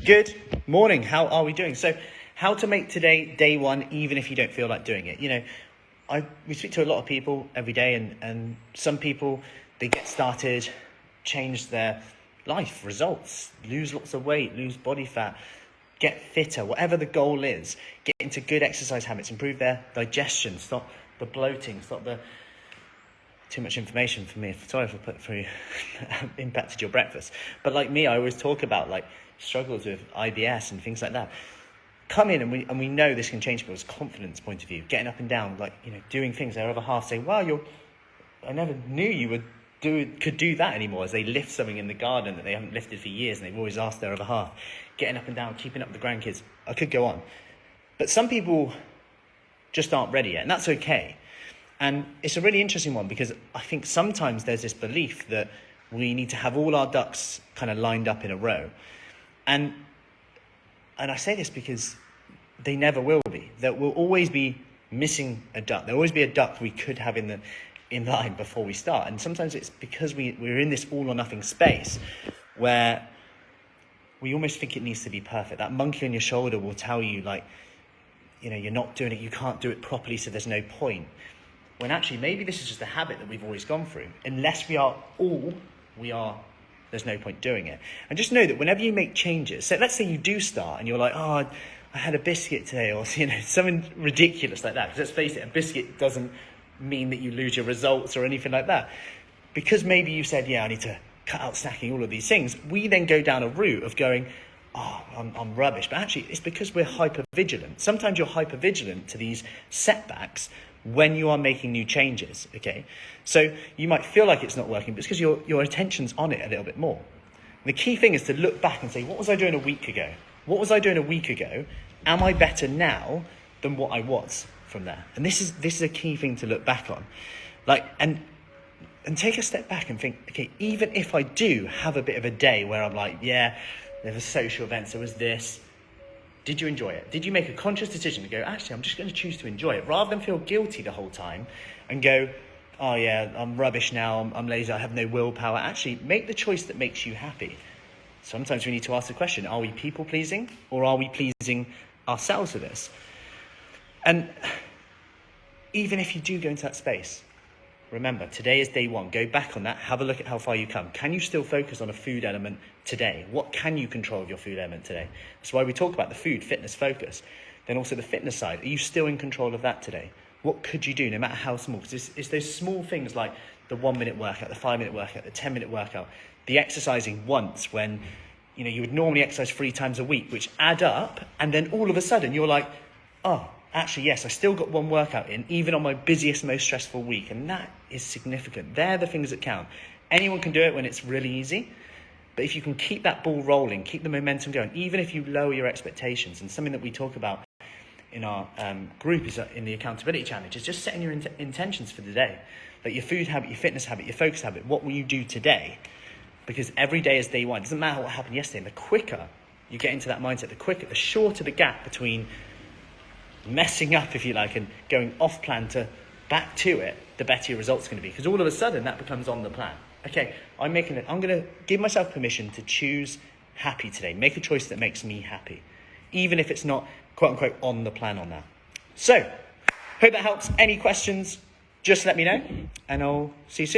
Good morning. How are we doing? So how to make today day one, even if you don't feel like doing it. You know, we speak to a lot of people every day, and some people, they get started, change their life, results, lose lots of weight, lose body fat, get fitter, whatever the goal is, get into good exercise habits, improve their digestion, stop the bloating, stop the... Too much information for me. Sorry if I put through impacted your breakfast. But like me, I always talk about like struggles with IBS and things like that. Come in and we know this can change people's confidence point of view. Getting up and down, like, you know, doing things. Their other half say, "Wow, I never knew you could do that anymore." As they lift something in the garden that they haven't lifted for years, and they've always asked their other half. Getting up and down, keeping up with the grandkids. I could go on, but some people just aren't ready yet, and that's okay. And it's a really interesting one because I think sometimes there's this belief that we need to have all our ducks kind of lined up in a row. And I say this because they never will be. There will always be missing a duck. There will always be a duck we could have in line before we start. And sometimes it's because we're in this all or nothing space where we almost think it needs to be perfect. That monkey on your shoulder will tell you, like, you know, you're not doing it, you can't do it properly, so there's no point. When actually, maybe this is just a habit that we've always gone through. Unless we are, there's no point doing it. And just know that whenever you make changes, so let's say you do start and you're like, "Oh, I had a biscuit today," or, you know, something ridiculous like that. Because let's face it, a biscuit doesn't mean that you lose your results or anything like that. Because maybe you said, "Yeah, I need to cut out snacking," all of these things. We then go down a route of going, "Oh, I'm rubbish." But actually, it's because we're hyper-vigilant. Sometimes you're hyper-vigilant to these setbacks when you are making new changes, okay? So you might feel like it's not working, but it's because your attention's on it a little bit more. And the key thing is to look back and say, what was I doing a week ago? What was I doing a week ago? Am I better now than what I was from there? And this is a key thing to look back on. Like, and take a step back and think, okay, even if I do have a bit of a day where I'm like, yeah, there was social events, there was this, did you enjoy it? Did you make a conscious decision to go, actually, I'm just going to choose to enjoy it, rather than feel guilty the whole time and go, "Oh yeah, I'm rubbish now, I'm lazy, I have no willpower." Actually, make the choice that makes you happy. Sometimes we need to ask the question, are we people-pleasing or are we pleasing ourselves with this? And even if you do go into that space, remember, today is day one. Go back on that. Have a look at how far you come. Can you still focus on a food element today? What can you control of your food element today? That's why we talk about the food, fitness, focus. Then also the fitness side. Are you still in control of that today? What could you do, no matter how small? Because it's those small things like the 1-minute workout, the 5-minute workout, the 10-minute workout, the exercising once when, you know, you would normally exercise 3 times a week, which add up. And then all of a sudden you're like, "Oh, actually, yes, I still got one workout in, even on my busiest, most stressful week." And that is significant. They're the things that count. Anyone can do it when it's really easy. But if you can keep that ball rolling, keep the momentum going, even if you lower your expectations, and something that we talk about in our group is in the accountability challenge, is just setting your intentions for the day. Like your food habit, your fitness habit, your focus habit, what will you do today? Because every day is day one. It doesn't matter what happened yesterday. And the quicker you get into that mindset, the shorter the gap between messing up, if you like, and going off plan to back to it, the better your results are going to be. Because all of a sudden that becomes on the plan. Okay, I'm going to give myself permission to choose happy today. Make a choice that makes me happy, even if it's not quote unquote on the plan on that. So, hope that helps. Any questions, just let me know, and I'll see you soon.